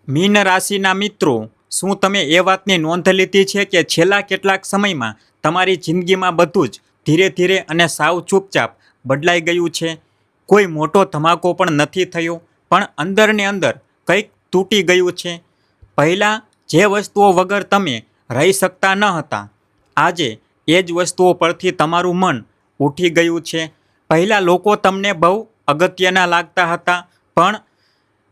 Mean રાશિના મિત્રો, શું તમે એ વાતની નોંધ લીધી છે કે છેલ્લા કેટલાક સમયમાં તમારી જિંદગીમાં બધું જ ધીરે ધીરે અને સાવ ચૂપચાપ બદલાઈ ગયું છે? કોઈ મોટો ધમાકો પણ નથી થયો, પણ અંદરને અંદર કંઈક તૂટી ગયું છે. પહેલાં જે વસ્તુઓ વગર તમે રહી શકતા ન હતા, આજે એ જ વસ્તુઓ પરથી તમારું મન ઉઠી ગયું છે. પહેલાં લોકો તમને બહુ અગત્યના લાગતા હતા, પણ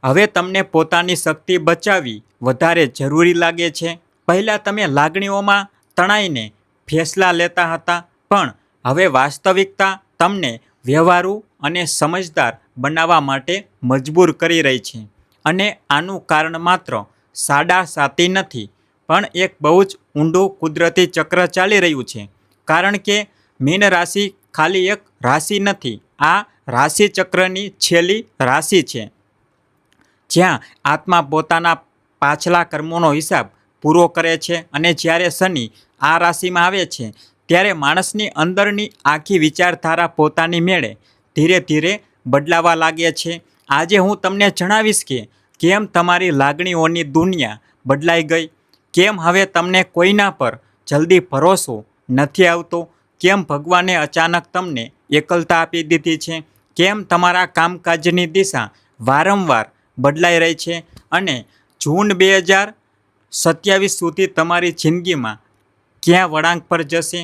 હવે તમને પોતાની શક્તિ બચાવવી વધારે જરૂરી લાગે છે. પહેલાં તમે લાગણીઓમાં તણાઈને ફેસલા લેતા હતા, પણ હવે વાસ્તવિકતા તમને વ્યવહારુ અને સમજદાર બનાવવા માટે મજબૂર કરી રહી છે. અને આનું કારણ માત્ર સાદાસાતી નથી, પણ એક બહુ જ ઊંડું કુદરતી ચક્ર ચાલી રહ્યું છે. કારણ કે મીન રાશિ ખાલી એક રાશિ નથી, આ રાશિચક્રની છેલ્લી રાશિ છે, જ્યાં આત્મા પોતાના પાછલા કર્મોનો હિસાબ પૂરો કરે છે. અને જ્યારે શનિ આ રાશિમાં આવે છે, ત્યારે માણસની અંદરની આખી વિચારધારા પોતાની મેળે ધીરે ધીરે બદલાવા લાગે છે. આજે હું તમને જણાવીશ કે કેમ તમારી લાગણીઓની દુનિયા બદલાઈ ગઈ, કેમ હવે તમને કોઈના પર જલ્દી ભરોસો નથી આવતો, કેમ ભગવાને અચાનક તમને એકલતા આપી દીધી છે, કેમ તમારા કામકાજની દિશા વારંવાર બદલાઈ રહી છે, અને જૂન 2027 સુધી તમારી જિંદગીમાં ક્યાં વળાંક પર જશે.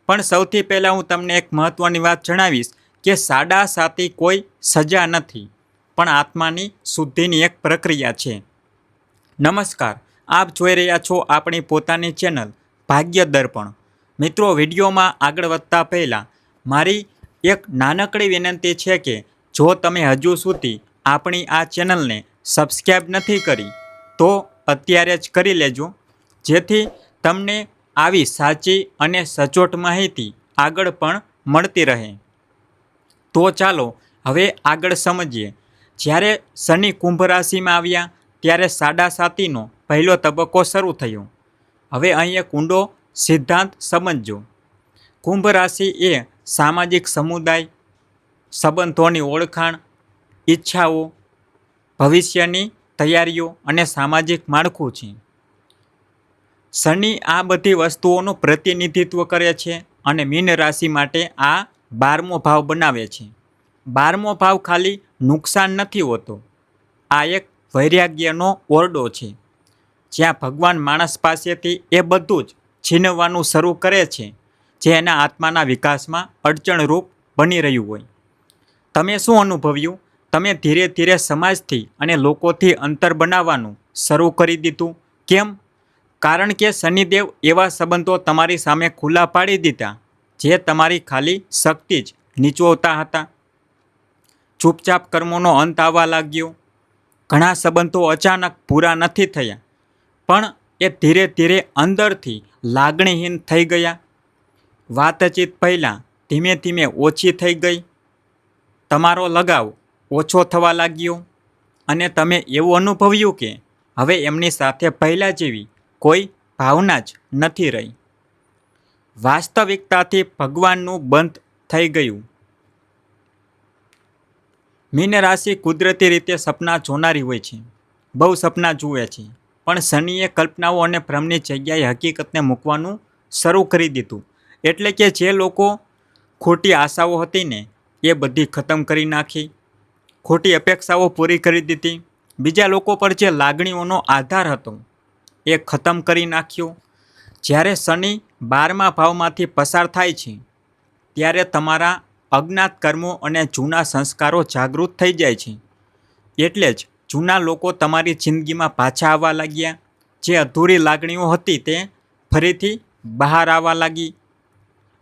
પણ સૌથી પહેલાં હું તમને એક મહત્ત્વની વાત જણાવીશ કે સાદાસાતી કોઈ સજા નથી, પણ આત્માની શુદ્ધિની એક પ્રક્રિયા છે. નમસ્કાર, આપ જોઈ રહ્યા છો આપણી પોતાની ચેનલ ભાગ્ય દર્પણ. મિત્રો, વિડીયોમાં આગળ વધતા પહેલાં મારી એક નાનકડી વિનંતી છે કે જો તમે હજુ સુધી આપણી આ ચેનલને સબસ્ક્રાઈબ નથી કરી તો અત્યારે જ કરી લેજો, જેથી તમને આવી સાચી અને સચોટ માહિતી આગળ પણ મળતી રહે. તો ચાલો હવે આગળ સમજીએ. જ્યારે શનિ કુંભ રાશિમાં આવ્યા, ત્યારે સાદાસાતીનો પહેલો તબક્કો શરૂ થયો. હવે અહીં એક ઊંડો સિદ્ધાંત સમજજો. કુંભ રાશિ એ સામાજિક સમુદાય, સંબંધોની ઓળખાણ, ઈચ્છાઓ, ભવિષ્યની તૈયારીઓ અને સામાજિક માળખું છે. શનિ આ બધી વસ્તુઓનું પ્રતિનિધિત્વ કરે છે અને મીન રાશિ માટે આ 12મો ભાવ બનાવે છે. 12મો ભાવ ખાલી નુકસાન નથી હોતો, આ એક વૈરાગ્યનો ઓરડો છે, જ્યાં ભગવાન માણસ પાસેથી એ બધું જ છીનવવાનું શરૂ કરે છે જે એના આત્માના વિકાસમાં અડચણરૂપ બની રહ્યું હોય. તમે શું અનુભવ્યું? તમે ધીરે ધીરે સમાજથી અને લોકોથી અંતર બનાવવાનું શરૂ કરી દીધું. કેમ? કારણ કે શનિદેવ એવા સંબંધો તમારી સામે ખુલ્લા પાડી દીધા જે તમારી ખાલી શક્તિ જ નીચોવતા હતા. ચૂપચાપ કર્મોનો અંત આવવા લાગ્યો. ઘણા સંબંધો અચાનક પૂરા નથી થયા, પણ એ ધીરે ધીરે અંદરથી લાગણીહીન થઈ ગયા. વાતચીત પહેલાં ધીમે ધીમે ઓછી થઈ ગઈ. તમારો લગાવ ઓછો થવા લાગ્યો અને તમે એવું અનુભવ્યું કે હવે એમની સાથે પહેલાં જેવી કોઈ ભાવના જ નથી રહી. વાસ્તવિકતાથી ભગવાનનું બંધ થઈ ગયું. મીન રાશિ કુદરતી રીતે સપના જોનારી હોય છે, બહુ સપના જુએ છે, પણ શનિએ કલ્પનાઓ અને ભ્રમની જગ્યાએ હકીકતને મૂકવાનું શરૂ કરી દીધું. એટલે કે જે લોકો ખોટી આશાઓ હતી ને એ બધી ખતમ કરી નાખી, ખોટી અપેક્ષાઓ પૂરી કરી દીધી. બીજા લોકો પર જે લાગણીઓનો આધાર હતો એ ખતમ કરી નાખ્યો. જ્યારે શનિ 12મા ભાવમાંથી પસાર થાય છે, ત્યારે તમારા અજ્ઞાત કર્મો અને જૂના સંસ્કારો જાગૃત થઈ જાય છે. એટલે જ જૂના લોકો તમારી જિંદગીમાં પાછા આવવા લાગ્યા. જે અધૂરી લાગણીઓ હતી તે ફરીથી બહાર આવવા લાગી.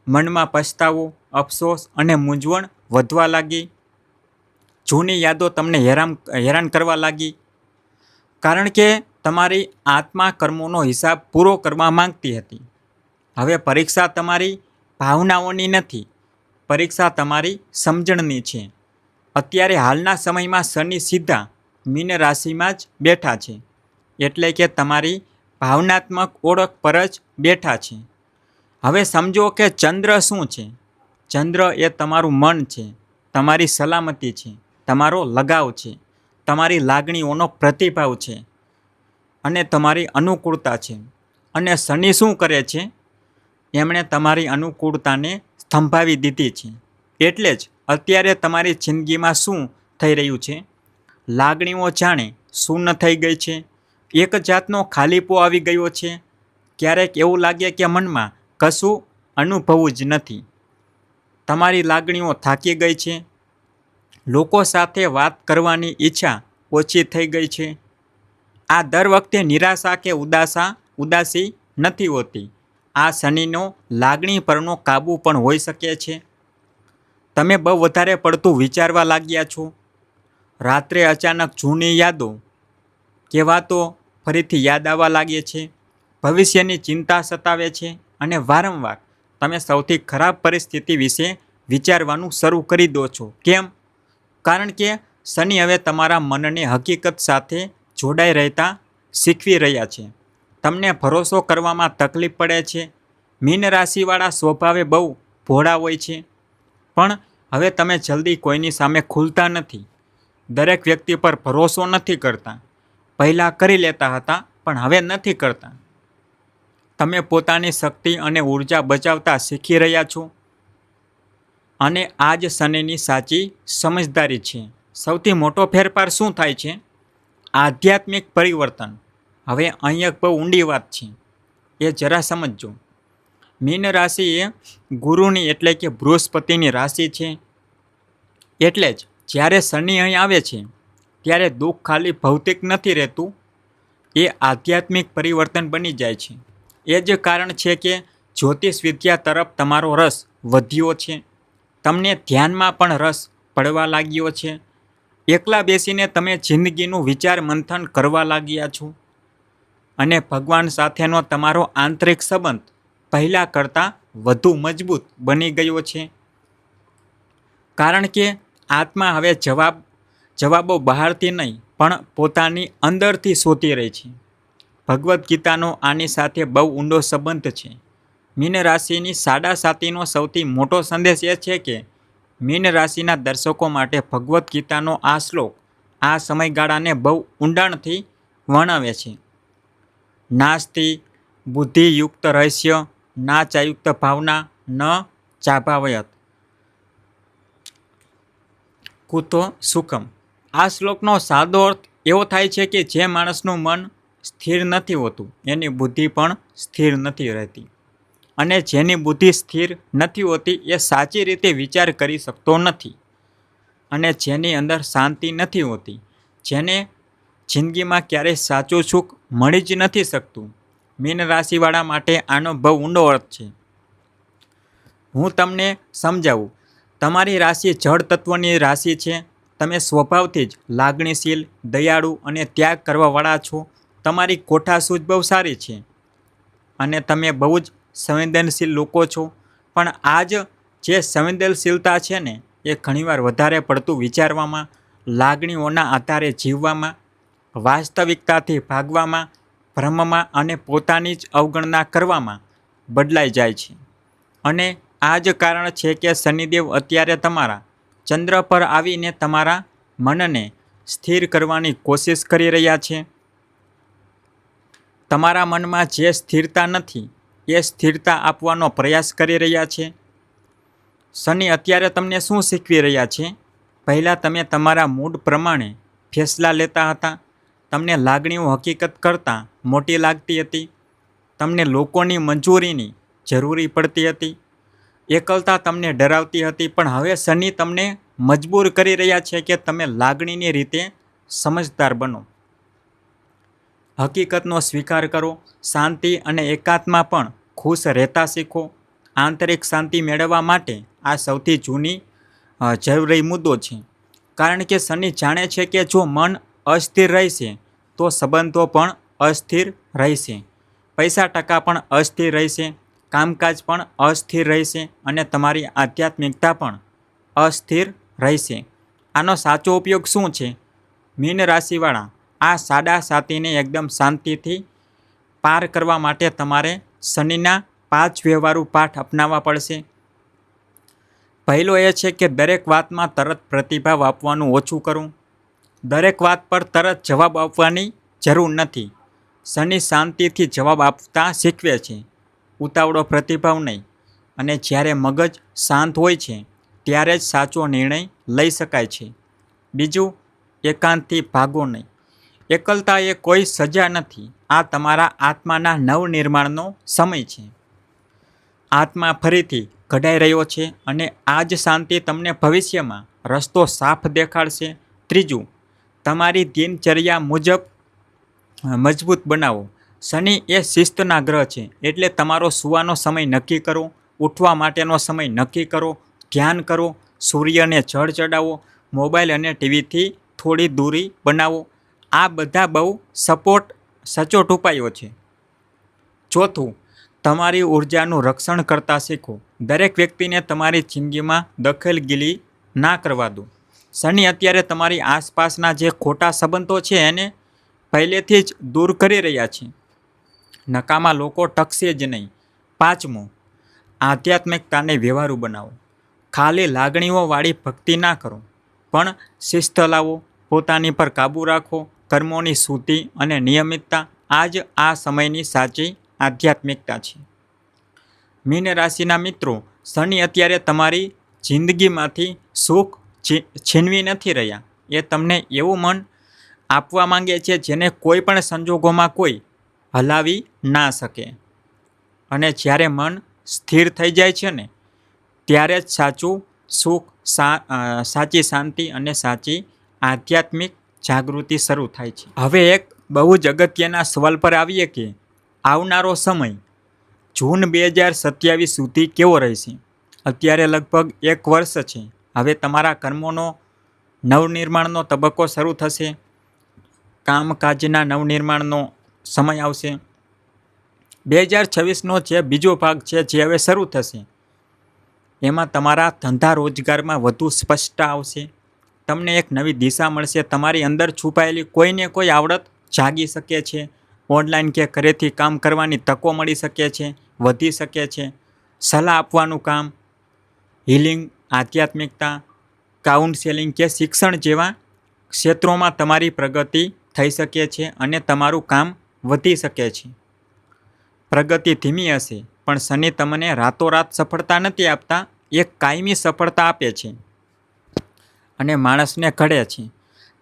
મનમાં પછતાવો, અફસોસ અને મૂંઝવણ વધવા લાગી. જૂની યાદો તમને હેરાન કરવા લાગી, કારણ કે તમારી આત્મા કર્મોનો હિસાબ પૂરો કરવા માંગતી હતી. હવે પરીક્ષા તમારી ભાવનાઓની નથી, પરીક્ષા તમારી સમજણની છે. અત્યારે હાલના સમયમાં શનિ સીધા મીન રાશિમાં જ બેઠા છે, એટલે કે તમારી ભાવનાત્મક ઓળખ પર જ બેઠા છે. હવે સમજો કે ચંદ્ર શું છે? ચંદ્ર એ તમારું મન છે, તમારી સલામતી છે, તમારો લગાવ છે, તમારી લાગણીઓનો પ્રતિભાવ છે. અને તમારી અનુકૂળતા છે. અને શનિ શું કરે છે? એમણે તમારી અનુકૂળતાને સ્તંભાવી દીધી છે. એટલે જ અત્યારે તમારી જિંદગીમાં શું થઈ રહ્યું છે? લાગણીઓ જાણે શૂન્ય થઈ ગઈ છે. એક જાતનો ખાલીપો આવી ગયો છે. ક્યારેક એવું લાગે કે મનમાં કશું અનુભવવું જ નથી. તમારી લાગણીઓ થાકી ગઈ છે. લોકો સાથે વાત કરવાની ઈચ્છા ઓછી થઈ ગઈ છે. આ દર વખતે નિરાશા કે ઉદાસી નથી હોતી. આ શનિનો લાગણી પરનો કાબુ પણ હોઈ શકે છે. તમે બહુ વધારે પડતું વિચારવા લાગ્યા છો. રાત્રે અચાનક જૂની યાદો કે વાતો ફરીથી યાદ આવવા લાગે છે. ભવિષ્યની ચિંતા સતાવે છે અને વારંવાર તમે સૌથી ખરાબ પરિસ્થિતિ વિશે વિચારવાનું શરૂ કરી દો છો. કેમ? કારણ કે શનિ હવે તમારા મનને હકીકત સાથે જોડાઈ રહેતા શીખવી રહ્યા છે. તમને ભરોસો કરવામાં તકલીફ પડે છે. મીન રાશિવાળા સ્વભાવે બહુ ભોળા હોય છે, પણ હવે તમે જલ્દી કોઈની સામે ખુલતા નથી. દરેક વ્યક્તિ પર ભરોસો નથી કરતા. પહેલાં કરી લેતા હતા, પણ હવે નથી કરતા. તમે પોતાની શક્તિ અને ઉર્જા બચાવતા શીખી રહ્યા છો. અને આ જ શનિની સાચી સમજદારી છે. સૌથી મોટો ફેરફાર શું થાય છે? આધ્યાત્મિક પરિવર્તન. હવે અહીં એક બહુ ઊંડી વાત છે, એ જરા સમજજો. મીન રાશિ એ ગુરુની એટલે કે બૃહસ્પતિની રાશિ છે. એટલે જ જ્યારે શનિ અહીં આવે છે ત્યારે દુઃખ ખાલી ભૌતિક નથી રહેતું, એ આધ્યાત્મિક પરિવર્તન બની જાય છે. એ જ કારણ છે કે જ્યોતિષ વિદ્યા તરફ તમારો રસ વધ્યો છે. તમને ધ્યાનમાં પણ રસ પડવા લાગ્યો છે. એકલા બેસીને તમે જિંદગીનું વિચાર મંથન કરવા લાગ્યા છો. અને ભગવાન સાથેનો તમારો આંતરિક સંબંધ પહેલાં કરતાં વધુ મજબૂત બની ગયો છે. કારણ કે આત્મા હવે જવાબો બહારથી નહીં, પણ પોતાની અંદરથી શોધી રહી છે. ભગવદ્ ગીતાનો આની સાથે બહુ ઊંડો સંબંધ છે. મીન રાશિની સાડાસાતીનો સૌથી મોટો સંદેશ એ છે કે મીન રાશિના દર્શકો માટે ભગવદ્ ગીતાનો આ શ્લોક આ સમયગાળાને બહુ ઊંડાણથી વર્ણવે છે. નાસ્તિ બુદ્ધિયુક્ત રહસ્ય ના ચાયુક્ત ભાવના ન ચાભાવયત કુતો સુખમ. આ શ્લોકનો સાદો અર્થ એવો થાય છે કે જે માણસનું મન સ્થિર નથી હોતું, એની બુદ્ધિ પણ સ્થિર નથી રહેતી. અને જેની બુદ્ધિ સ્થિર નથી હોતી એ સાચી રીતે વિચાર કરી શકતો નથી. અને જેની અંદર શાંતિ નથી હોતી, જેને જિંદગીમાં ક્યારેય સાચું સુખ મળી જ નથી શકતું. મીન રાશિવાળા માટે આનો બહુ ઊંડો અર્થ છે. હું તમને સમજાવું. તમારી રાશિ જળ તત્વની રાશિ છે. તમે સ્વભાવથી જ લાગણીશીલ, દયાળુ અને ત્યાગ કરવાવાળા છો. તમારી કોઠાસૂઝ બહુ સારી છે અને તમે બહુ જ સંવેદનશીલ લોકો છો. પણ આ જે સંવેદનશીલતા છે ને, એ ઘણીવાર વધારે પડતું વિચારવામાં, લાગણીઓના આધારે જીવવામાં, વાસ્તવિકતાથી ભાગવામાં, ભ્રમમાં અને પોતાની જ અવગણના કરવામાં બદલાઈ જાય છે. અને આ જ કારણ છે કે શનિદેવ અત્યારે તમારા ચંદ્ર પર આવીને તમારા મનને સ્થિર કરવાની કોશિશ કરી રહ્યા છે. તમારા મનમાં જે સ્થિરતા નથી, એ સ્થિરતા આપવાનો પ્રયાસ કરી રહ્યા છે. શનિ અત્યારે તમને શું શીખવી રહ્યા છે? પહેલાં તમે તમારા મૂડ પ્રમાણે ફેસલા લેતા હતા. તમને લાગણીઓ હકીકત કરતાં મોટી લાગતી હતી. તમને લોકોની મંજૂરીની જરૂરી પડતી હતી. એકલતા તમને ડરાવતી હતી. પણ હવે શનિ તમને મજબૂર કરી રહ્યા છે કે તમે લાગણીની રીતે સમજદાર બનો. હકીકતનો સ્વીકાર કરો. શાંતિ અને એકાંતમાં પણ ખુશ રહેતા શીખો. આંતરિક શાંતિ મેળવવા માટે આ સૌથી જૂની જરૂરી મુદ્દો છે. કારણ કે શનિ જાણે છે કે જો મન અસ્થિર રહેશે તો સંબંધો પણ અસ્થિર રહેશે, પૈસા ટકા પણ અસ્થિર રહેશે, કામકાજ પણ અસ્થિર રહેશે અને તમારી આધ્યાત્મિકતા પણ અસ્થિર રહેશે. આનો સાચો ઉપયોગ શું છે? મીન રાશિવાળા, આ સાડાસાતીને એકદમ શાંતિથી પાર કરવા માટે તમારે શનિના 5 વ્યવહારુ પાઠ અપનાવવા પડશે. પહેલો એ છે કે દરેક વાતમાં તરત પ્રતિભાવ આપવાનું ઓછું કરવું. દરેક વાત પર તરત જવાબ આપવાની જરૂર નથી. શનિ શાંતિથી જવાબ આપતા શીખવે છે, ઉતાવળો પ્રતિભાવ નહીં. અને જ્યારે મગજ શાંત હોય છે ત્યારે જ સાચો નિર્ણય લઈ શકાય છે. બીજું, એકાંતથી ભાગો નહીં. એકલતા એ કોઈ સજા નથી. આ તમારા આત્માના નવનિર્માણનો સમય છે. આત્મા ફરીથી ઘડાઈ રહ્યો છે અને આ જ શાંતિ તમને ભવિષ્યમાં રસ્તો સાફ દેખાડશે. ત્રીજું, તમારી દિનચર્યા મુજબ મજબૂત બનાવો. શનિ એ શિસ્તના ગ્રહ છે, એટલે તમારો સૂવાનો સમય નક્કી કરો, ઉઠવા માટેનો સમય નક્કી કરો, ધ્યાન કરો, સૂર્યને જળ ચડાવો, મોબાઈલ અને ટીવીથી થોડી દૂરી બનાવો. આ બધા બહુ સચોટ ઉપાયો છે. ચોથું, તમારી ઉર્જાનું રક્ષણ કરતા શીખો. દરેક વ્યક્તિને તમારી જિંદગીમાં દખલગીરી ના કરવા દો. શનિ અત્યારે તમારી આસપાસના જે ખોટા સંબંધો છે એને પહેલેથી જ દૂર કરી રહ્યા છે. નકામા લોકો ટકશે જ નહીં. પાંચમું, આધ્યાત્મિકતાને વ્યવહારુ બનાવો. ખાલી લાગણીઓવાળી ભક્તિ ના કરો, પણ શિસ્ત લાવો. પોતાની પર કાબૂ રાખો. કર્મોની શુદ્ધિ અને નિયમિતતા આ જ આ સમયની સાચી આધ્યાત્મિકતા છે. મીન રાશિના મિત્રો, શનિ અત્યારે તમારી જિંદગીમાંથી સુખ છીનવી નથી રહ્યા. એ તમને એવું મન આપવા માંગે છે જેને કોઈ પણ સંજોગોમાં કોઈ હલાવી ના શકે. અને જ્યારે મન સ્થિર થઈ જાય છે ને, ત્યારે જ સાચું સુખ, સાચી શાંતિ અને સાચી આધ્યાત્મિક જાગૃતિ શરૂ થાય છે. હવે એક બહુ જ અગત્યના સવાલ પર આવીએ કે આવનારો સમય જૂન 2027 સુધી કેવો રહેશે. અત્યારે લગભગ 1 વર્ષ છે. હવે તમારા કર્મોનો નવનિર્માણનો તબક્કો શરૂ થશે. કામકાજના નવનિર્માણનો સમય આવશે. 2026નો જે બીજો ભાગ છે જે હવે શરૂ થશે, એમાં તમારા ધંધા રોજગારમાં વધુ સ્પષ્ટતા આવશે. તમને એક નવી દિશા મળશે. તમારી અંદર છુપાયેલી કોઈને કોઈ આવડત જાગી શકે છે. ઓનલાઈન કે ઘરેથી કામ કરવાની તકો મળી શકે છે, વધી શકે છે. સલાહ આપવાનું કામ, હિલિંગ, આધ્યાત્મિકતા, કાઉન્સેલિંગ કે શિક્ષણ જેવા ક્ષેત્રોમાં તમારી પ્રગતિ થઈ શકે છે અને તમારું કામ વધી શકે છે. પ્રગતિ ધીમી હશે, પણ શનિ તમને રાતોરાત સફળતા નથી આપતા. એક કાયમી સફળતા આપે છે અને માણસને ઘડે છે.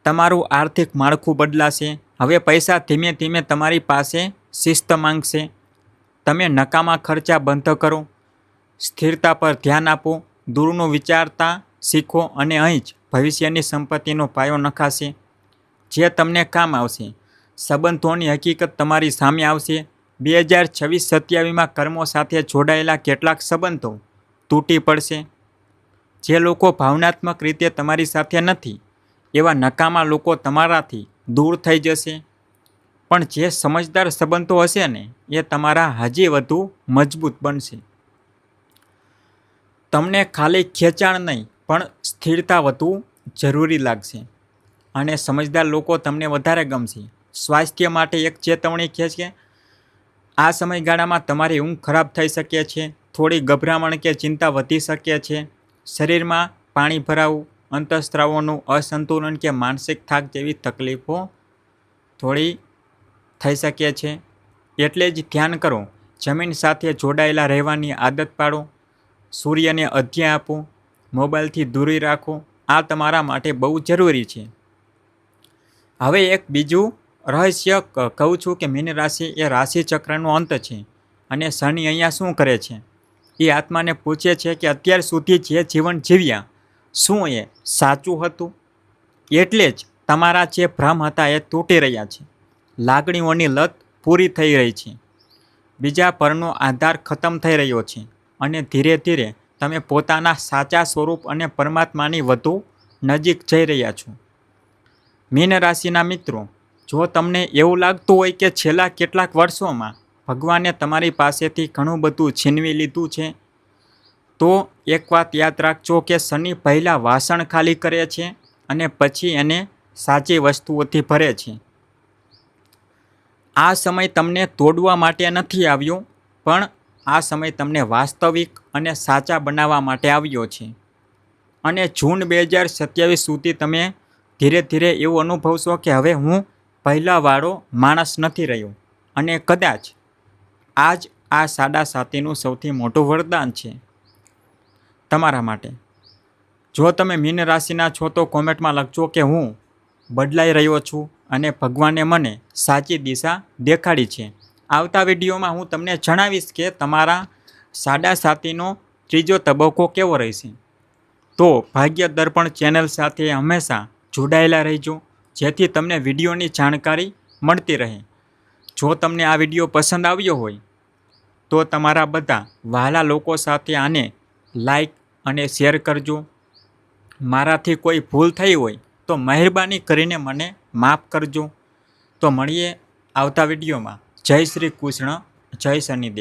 તમારું આર્થિક માળખું બદલાશે. હવે પૈસા ધીમે ધીમે તમારી પાસે શિસ્ત માંગશે. તમે નકામા ખર્ચા બંધ કરો, સ્થિરતા પર ધ્યાન આપો, દૂરનું વિચારતા શીખો અને અહીં જ ભવિષ્યની સંપત્તિનો પાયો નખાશે જે તમને કામ આવશે. સંબંધોની હકીકત તમારી સામે આવશે. 2026-27માં કર્મો સાથે જોડાયેલા કેટલાક સંબંધો તૂટી પડશે. જે લોકો ભાવનાત્મક રીતે તમારી સાથે નથી, એવા નકામા લોકો તમારાથી દૂર થઈ જશે. પણ જે સમજદાર સંબંધો હશે ને, એ તમારા હજી વધુ મજબૂત બનશે. તમને ખાલી ખેંચાણ નહીં, પણ સ્થિરતા વધુ જરૂરી લાગશે અને સમજદાર લોકો તમને વધારે ગમશે. સ્વાસ્થ્ય માટે એક ચેતવણી છે કે આ સમયગાળામાં તમારી ઊંઘ ખરાબ થઈ શકે છે. થોડી ગભરામણ કે ચિંતા વધી શકે છે. શરીરમાં પાણી ભરાવું, અંતઃસ્ત્રાવોનું અસંતુલન કે માનસિક થાક જેવી તકલીફો થોડી થઈ શકે છે. એટલે જ ધ્યાન કરો. જમીન સાથે જોડાયેલા રહેવાની આદત પાડો. સૂર્યને અધ્ય આપો. મોબાઈલથી દૂરી રાખો. આ તમારા માટે બહુ જરૂરી છે. હવે એક બીજું રહસ્ય કહું છું કે મીન રાશિ એ રાશિ ચક્રનો અંત છે. અને શનિ અહીંયા શું કરે છે? એ આત્માને પૂછે છે કે અત્યાર સુધી જે જીવન જીવ્યા, શું એ સાચું હતું? એટલે જ તમારા જે ભ્રમ હતા એ તૂટી રહ્યા છે. લાગણીઓની લત પૂરી થઈ રહી છે. બીજા પરનો આધાર ખતમ થઈ રહ્યો છે અને ધીરે ધીરે તમે પોતાના સાચા સ્વરૂપ અને પરમાત્માની વધુ નજીક જઈ રહ્યા છો. મીન રાશિના મિત્રો, જો તમને એવું લાગતું હોય કે છેલ્લા કેટલાક વર્ષોમાં ભગવાને તમારી પાસેથી ઘણું બધું છીનવી લીધું છે, તો એક વાત યાદ રાખજો કે શનિ પહેલાં વાસણ ખાલી કરે છે અને પછી એને સાચી વસ્તુઓથી ભરે છે. આ સમય તમને તોડવા માટે નથી આવ્યો, પણ આ સમય તમને વાસ્તવિક અને સાચા બનાવવા માટે આવ્યો છે. અને જૂન 2027 સુધી તમે ધીરે ધીરે એવું અનુભવશો કે હવે હું પહેલાંવાળો માણસ નથી રહ્યો. અને કદાચ આજ આ સાડા સાતીનું સૌથી મોટું વરદાન છે તમારા માટે. જો તમે મીન રાશિના છો તો કોમેન્ટમાં લખજો કે હું બદલાઈ રહ્યો છું અને ભગવાને મને સાચી દિશા દેખાડી છે. આવતા વિડીયોમાં હું તમને જણાવીશ કે તમારા સાડા સાતીનો ત્રીજો તબક્કો કેવો રહેશે. તો ભાગ્ય દર્પણ ચેનલ સાથે હંમેશા જોડાયેલા રહેજો, જેથી તમને વિડીયોની જાણકારી મળતી રહે. જો તમને આ વિડીયો પસંદ આવ્યો હોય તો તમારા બધા વહાલા લોકો સાથે આને લાઈક અને શેર કરજો. મારાથી કોઈ ભૂલ થઈ હોય તો મહેરબાની કરીને મને માફ કરજો. તો મળીએ આવતા વિડીયોમાં. જય શ્રી કૃષ્ણ, જય શનિદેવ.